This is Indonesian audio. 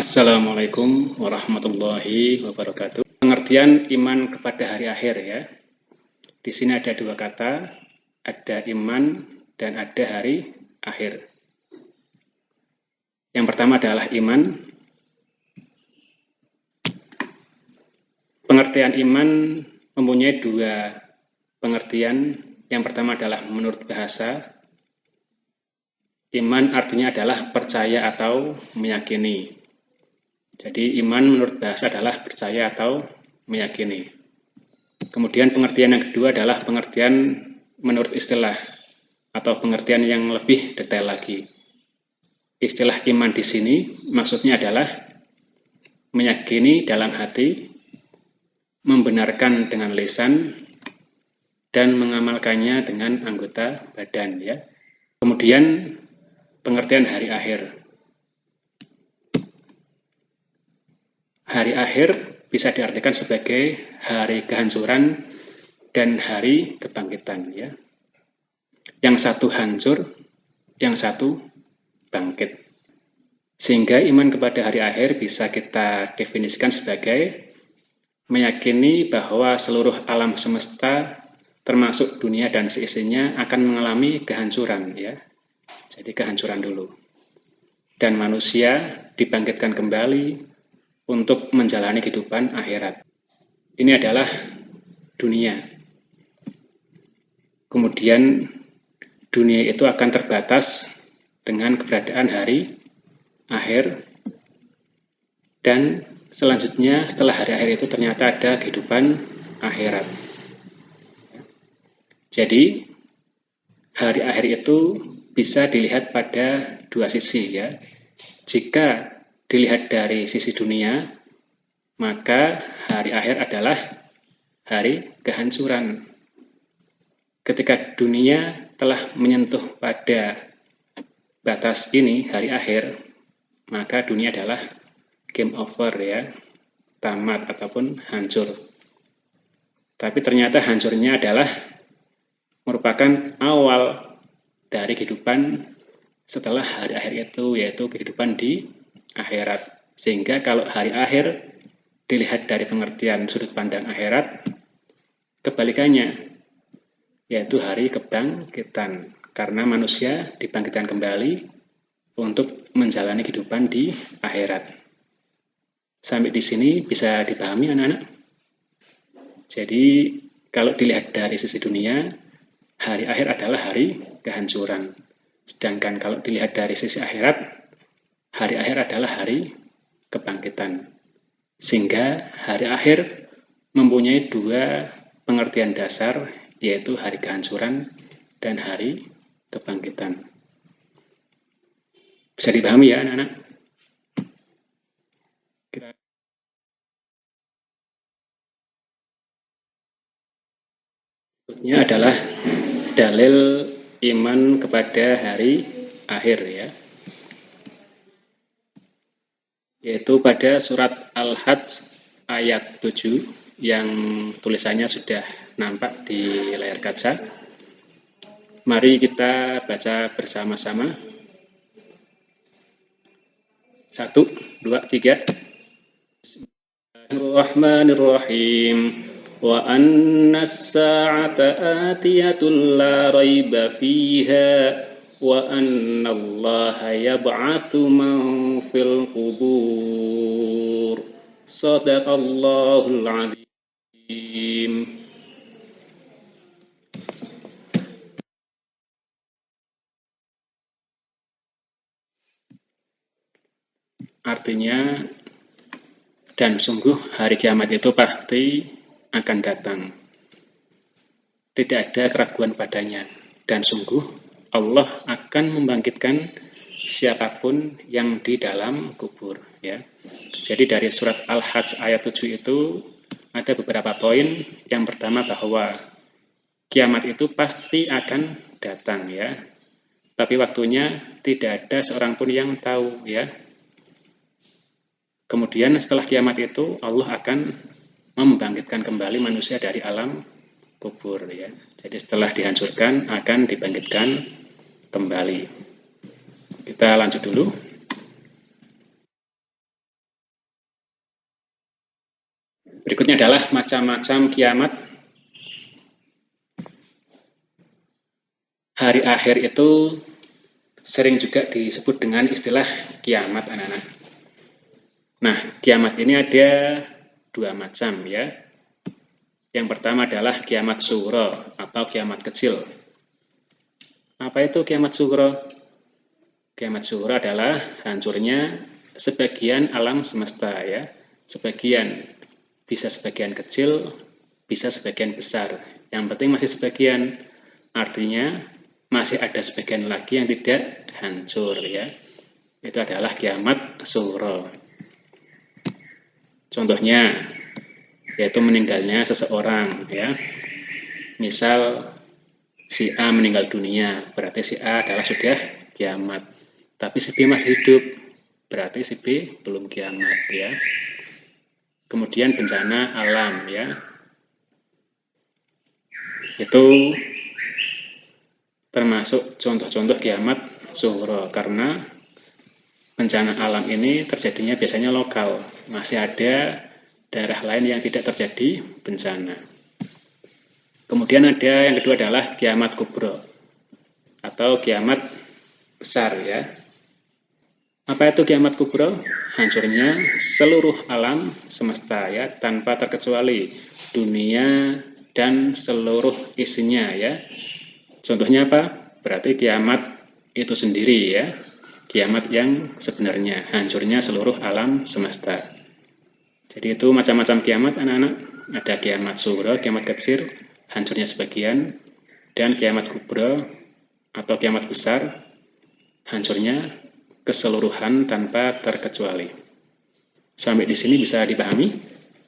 Assalamualaikum warahmatullahi wabarakatuh. Pengertian iman kepada hari akhir ya. Di sini ada dua kata, ada iman dan ada hari akhir. Yang pertama adalah iman. Pengertian iman mempunyai dua pengertian. Yang pertama adalah menurut bahasa. Iman artinya adalah percaya atau meyakini. Jadi iman menurut bahasa adalah percaya atau meyakini. Kemudian pengertian yang kedua adalah pengertian menurut istilah atau pengertian yang lebih detail lagi. Istilah iman di sini maksudnya adalah meyakini dalam hati, membenarkan dengan lisan, dan mengamalkannya dengan anggota badan ya. Kemudian pengertian hari akhir. Hari akhir bisa diartikan sebagai hari kehancuran dan hari kebangkitan ya. Yang satu hancur, yang satu bangkit. Sehingga iman kepada hari akhir bisa kita definisikan sebagai meyakini bahwa seluruh alam semesta termasuk dunia dan seisinya akan mengalami kehancuran ya. Jadi kehancuran dulu. Dan manusia dibangkitkan kembali untuk menjalani kehidupan akhirat. Ini adalah dunia. Kemudian dunia itu akan terbatas dengan keberadaan hari akhir, dan selanjutnya setelah hari akhir itu ternyata ada kehidupan akhirat. Jadi hari akhir itu bisa dilihat pada dua sisi ya. Jika dilihat dari sisi dunia, maka hari akhir adalah hari kehancuran. Ketika dunia telah menyentuh pada batas ini, hari akhir, maka dunia adalah game over ya, tamat ataupun hancur. Tapi ternyata hancurnya adalah merupakan awal dari kehidupan setelah hari akhir itu, yaitu kehidupan di akhirat. Sehingga kalau hari akhir dilihat dari pengertian sudut pandang akhirat, kebalikannya, yaitu hari kebangkitan. Karena manusia dibangkitkan kembali untuk menjalani kehidupan di akhirat. Sampai di sini bisa dipahami anak-anak? Jadi kalau dilihat dari sisi dunia, hari akhir adalah hari kehancuran. Sedangkan kalau dilihat dari sisi akhirat, hari akhir adalah hari kebangkitan. Sehingga hari akhir mempunyai dua pengertian dasar, yaitu hari kehancuran dan hari kebangkitan. Bisa dipahami ya anak-anak? Berikutnya adalah dalil iman kepada hari akhir ya. Yaitu pada surat Al-Hajj ayat 7 yang tulisannya sudah nampak di layar kaca. Mari kita baca bersama-sama. 1, 2, 3. Bismillahirrahmanirrahim. Wa anna as-sa'ata atiyatun la raiba fiha wa anna allaha yab'atsu man fil qubur. Shadaqallahul azim. Artinya, dan sungguh hari kiamat itu pasti akan datang. Tidak ada keraguan padanya. Dan sungguh Allah akan membangkitkan siapapun yang di dalam kubur ya. Jadi dari surat Al-Hajj ayat 7 itu ada beberapa poin. Yang pertama bahwa kiamat itu pasti akan datang ya. Tapi waktunya tidak ada seorang pun yang tahu ya. Kemudian setelah kiamat itu Allah akan membangkitkan kembali manusia dari alam kubur ya. Jadi setelah dihancurkan akan dibangkitkan kembali. Kita lanjut dulu. Berikutnya adalah macam-macam kiamat. Hari akhir itu sering juga disebut dengan istilah kiamat, anak-anak. Nah, kiamat ini ada dua macam ya. Yang pertama adalah kiamat sughra atau kiamat kecil. Apa itu kiamat sughra? Kiamat sughra adalah hancurnya sebagian alam semesta ya. Sebagian, bisa sebagian kecil, bisa sebagian besar. Yang penting masih sebagian. Artinya masih ada sebagian lagi yang tidak hancur ya. Itu adalah kiamat sughra. Contohnya yaitu meninggalnya seseorang ya. Misal si A meninggal dunia, berarti si A adalah sudah kiamat. Tapi si B masih hidup, berarti si B belum kiamat ya. Kemudian bencana alam ya. Itu termasuk contoh-contoh kiamat sughra karena bencana alam ini terjadinya biasanya lokal. Masih ada daerah lain yang tidak terjadi bencana. Kemudian ada yang kedua adalah kiamat kubra atau kiamat besar ya. Apa itu kiamat kubra? Hancurnya seluruh alam semesta ya, tanpa terkecuali dunia dan seluruh isinya ya. Contohnya apa? Berarti kiamat itu sendiri ya. Kiamat yang sebenarnya, hancurnya seluruh alam semesta. Jadi itu macam-macam kiamat anak-anak. Ada kiamat sughra, kiamat kecil, hancurnya sebagian, dan kiamat kubra atau kiamat besar, hancurnya keseluruhan tanpa terkecuali. Sampai di sini bisa dipahami?